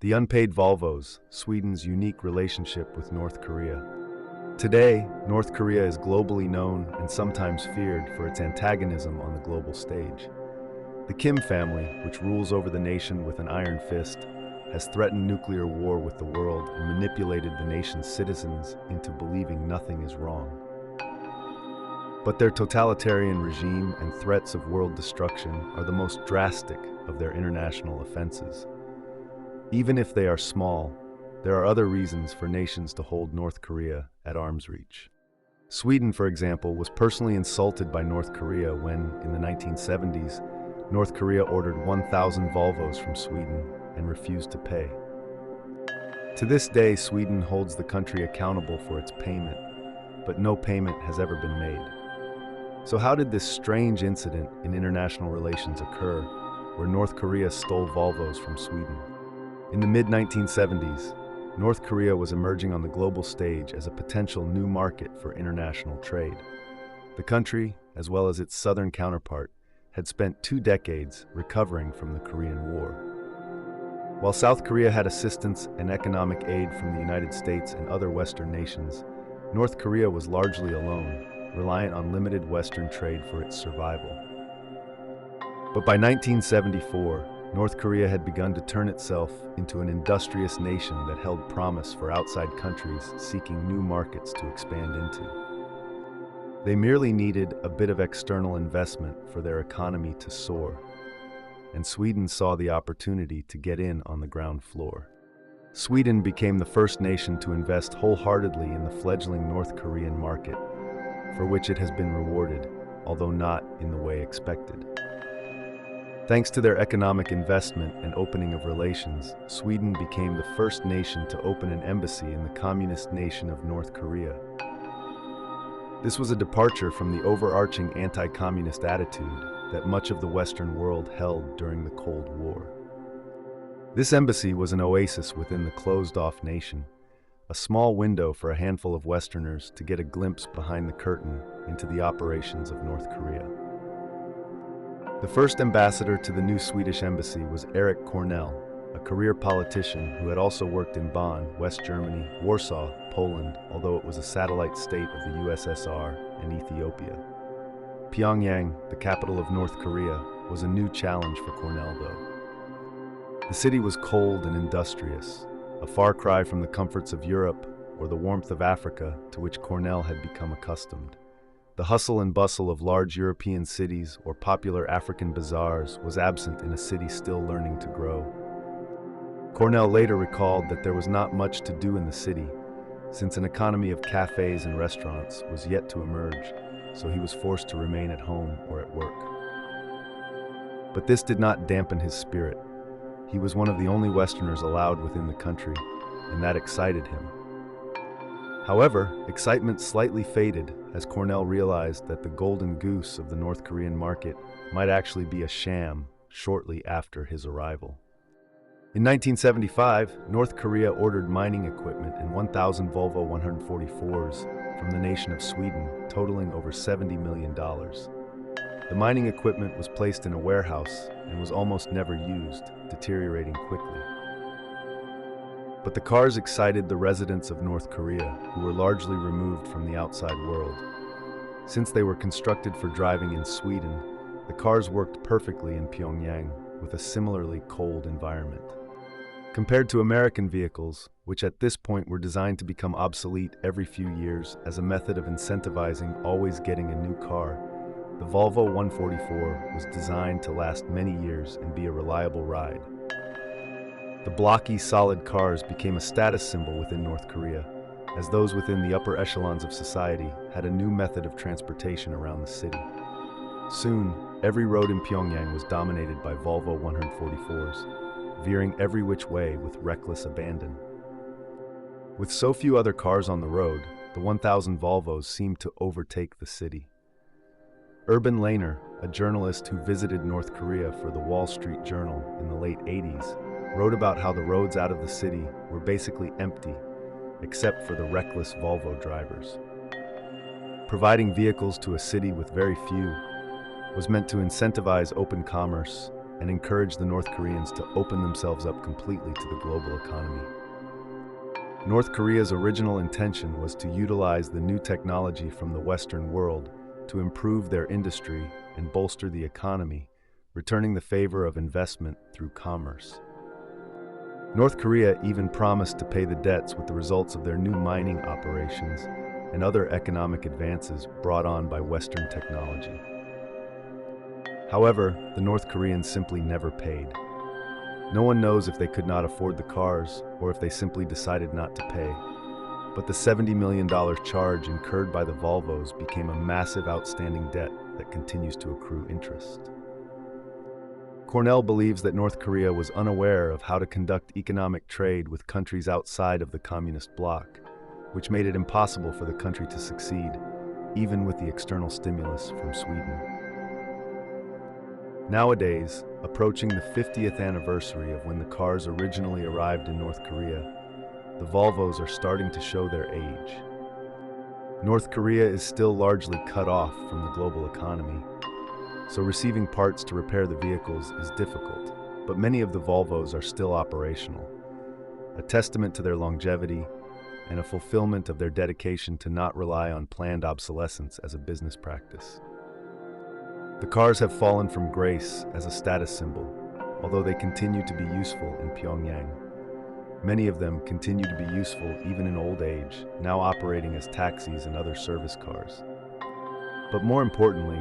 The unpaid Volvos, Sweden's unique relationship with North Korea. Today, North Korea is globally known and sometimes feared for its antagonism on the global stage. The Kim family, which rules over the nation with an iron fist, has threatened nuclear war with the world and manipulated the nation's citizens into believing nothing is wrong. But their totalitarian regime and threats of world destruction are the most drastic of their international offenses. Even if they are small, there are other reasons for nations to hold North Korea at arm's reach. Sweden, for example, was personally insulted by North Korea when, in the 1970s, North Korea ordered 1,000 Volvos from Sweden and refused to pay. To this day, Sweden holds the country accountable for its payment, but no payment has ever been made. So how did this strange incident in international relations occur, where North Korea stole Volvos from Sweden? In the mid-1970s, North Korea was emerging on the global stage as a potential new market for international trade. The country, as well as its southern counterpart, had spent 2 decades recovering from the Korean War. While South Korea had assistance and economic aid from the United States and other Western nations, North Korea was largely alone, reliant on limited Western trade for its survival. But by 1974, North Korea had begun to turn itself into an industrious nation that held promise for outside countries seeking new markets to expand into. They merely needed a bit of external investment for their economy to soar, and Sweden saw the opportunity to get in on the ground floor. Sweden became the first nation to invest wholeheartedly in the fledgling North Korean market, for which it has been rewarded, although not in the way expected. Thanks to their economic investment and opening of relations, Sweden became the first nation to open an embassy in the communist nation of North Korea. This was a departure from the overarching anti-communist attitude that much of the Western world held during the Cold War. This embassy was an oasis within the closed-off nation, a small window for a handful of Westerners to get a glimpse behind the curtain into the operations of North Korea. The first ambassador to the new Swedish embassy was Erik Cornell, a career politician who had also worked in Bonn, West Germany, Warsaw, Poland, although it was a satellite state of the USSR, and Ethiopia. Pyongyang, the capital of North Korea, was a new challenge for Cornell, though. The city was cold and industrious, a far cry from the comforts of Europe or the warmth of Africa to which Cornell had become accustomed. The hustle and bustle of large European cities or popular African bazaars was absent in a city still learning to grow. Cornell later recalled that there was not much to do in the city, since an economy of cafes and restaurants was yet to emerge, so he was forced to remain at home or at work. But this did not dampen his spirit. He was one of the only Westerners allowed within the country, and that excited him. However, excitement slightly faded as Cornell realized that the golden goose of the North Korean market might actually be a sham shortly after his arrival. In 1975, North Korea ordered mining equipment and 1,000 Volvo 144s from the nation of Sweden, totaling over $70 million. The mining equipment was placed in a warehouse and was almost never used, deteriorating quickly. But the cars excited the residents of North Korea, who were largely removed from the outside world. Since they were constructed for driving in Sweden, the cars worked perfectly in Pyongyang, with a similarly cold environment. Compared to American vehicles, which at this point were designed to become obsolete every few years as a method of incentivizing always getting a new car, the Volvo 144 was designed to last many years and be a reliable ride. The blocky, solid cars became a status symbol within North Korea, as those within the upper echelons of society had a new method of transportation around the city. Soon, every road in Pyongyang was dominated by Volvo 144s, veering every which way with reckless abandon. With so few other cars on the road, the 1,000 Volvos seemed to overtake the city. Urban Lehner, a journalist who visited North Korea for the Wall Street Journal in the late 80s, wrote about how the roads out of the city were basically empty, except for the reckless Volvo drivers. Providing vehicles to a city with very few was meant to incentivize open commerce and encouraged the North Koreans to open themselves up completely to the global economy. North Korea's original intention was to utilize the new technology from the Western world to improve their industry and bolster the economy, returning the favor of investment through commerce. North Korea even promised to pay the debts with the results of their new mining operations and other economic advances brought on by Western technology. However, the North Koreans simply never paid. No one knows if they could not afford the cars or if they simply decided not to pay. But the $70 million charge incurred by the Volvos became a massive outstanding debt that continues to accrue interest. Cornell believes that North Korea was unaware of how to conduct economic trade with countries outside of the communist bloc, which made it impossible for the country to succeed, even with the external stimulus from Sweden. Nowadays, approaching the 50th anniversary of when the cars originally arrived in North Korea, the Volvos are starting to show their age. North Korea is still largely cut off from the global economy, so receiving parts to repair the vehicles is difficult, but many of the Volvos are still operational, a testament to their longevity and a fulfillment of their dedication to not rely on planned obsolescence as a business practice. The cars have fallen from grace as a status symbol, although they continue to be useful in Pyongyang. Many of them continue to be useful even in old age, now operating as taxis and other service cars. But more importantly,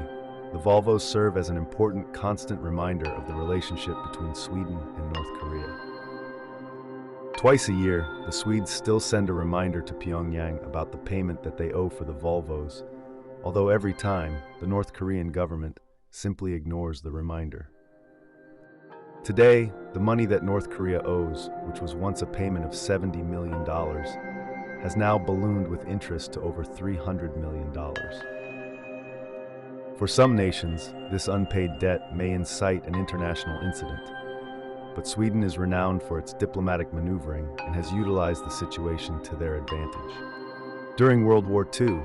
the Volvos serve as an important constant reminder of the relationship between Sweden and North Korea. Twice a year, the Swedes still send a reminder to Pyongyang about the payment that they owe for the Volvos, although every time, the North Korean government simply ignores the reminder. Today, the money that North Korea owes, which was once a payment of $70 million, has now ballooned with interest to over $300 million. For some nations, this unpaid debt may incite an international incident, but Sweden is renowned for its diplomatic maneuvering and has utilized the situation to their advantage. During World War II,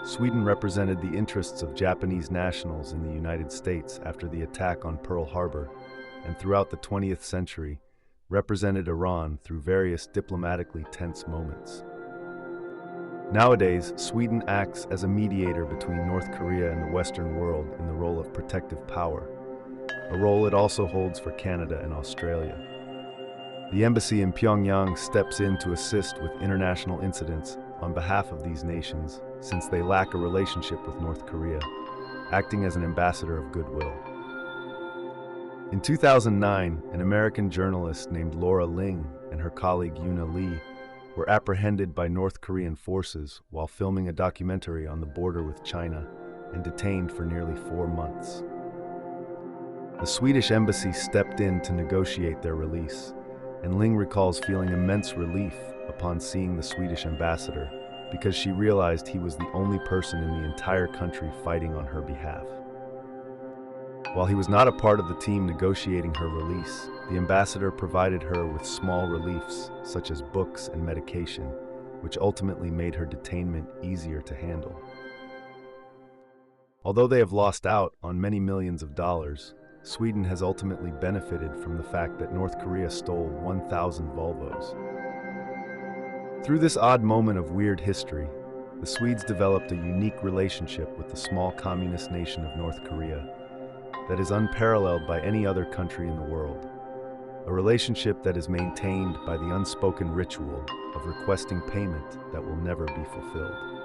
Sweden represented the interests of Japanese nationals in the United States after the attack on Pearl Harbor, and throughout the 20th century, represented Iran through various diplomatically tense moments. Nowadays, Sweden acts as a mediator between North Korea and the Western world in the role of protective power, a role it also holds for Canada and Australia. The embassy in Pyongyang steps in to assist with international incidents on behalf of these nations, since they lack a relationship with North Korea, acting as an ambassador of goodwill. In 2009, an American journalist named Laura Ling and her colleague Yuna Lee were apprehended by North Korean forces while filming a documentary on the border with China and detained for nearly 4 months. The Swedish embassy stepped in to negotiate their release, and Ling recalls feeling immense relief upon seeing the Swedish ambassador because she realized he was the only person in the entire country fighting on her behalf. While he was not a part of the team negotiating her release, the ambassador provided her with small reliefs, such as books and medication, which ultimately made her detainment easier to handle. Although they have lost out on many millions of dollars, Sweden has ultimately benefited from the fact that North Korea stole 1,000 Volvos. Through this odd moment of weird history, the Swedes developed a unique relationship with the small communist nation of North Korea that is unparalleled by any other country in the world, a relationship that is maintained by the unspoken ritual of requesting payment that will never be fulfilled.